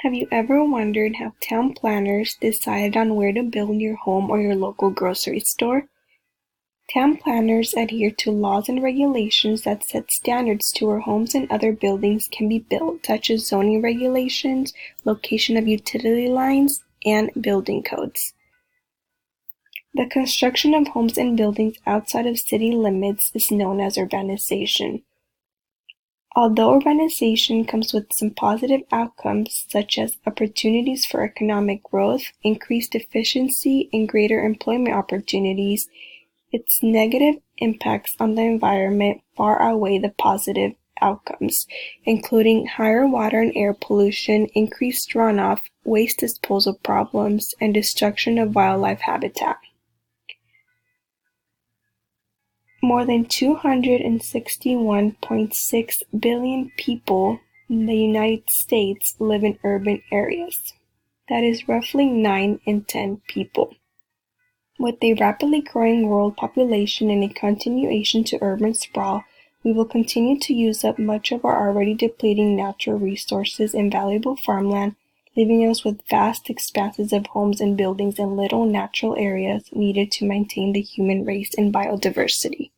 Have you ever wondered how town planners decided on where to build your home or your local grocery store? Town planners adhere to laws and regulations that set standards to where homes and other buildings can be built, such as zoning regulations, location of utility lines, and building codes. The construction of homes and buildings outside of city limits is known as urbanization. Although urbanization comes with some positive outcomes such as opportunities for economic growth, increased efficiency, and greater employment opportunities, its negative impacts on the environment far outweigh the positive outcomes, including higher water and air pollution, increased runoff, waste disposal problems, and destruction of wildlife habitat. More than 261.6 billion people in the United States live in urban areas. That is roughly 9 in 10 people. With a rapidly growing world population and a continuation to urban sprawl, we will continue to use up much of our already depleting natural resources and valuable farmland, leaving us with vast expanses of homes and buildings and little natural areas needed to maintain the human race and biodiversity.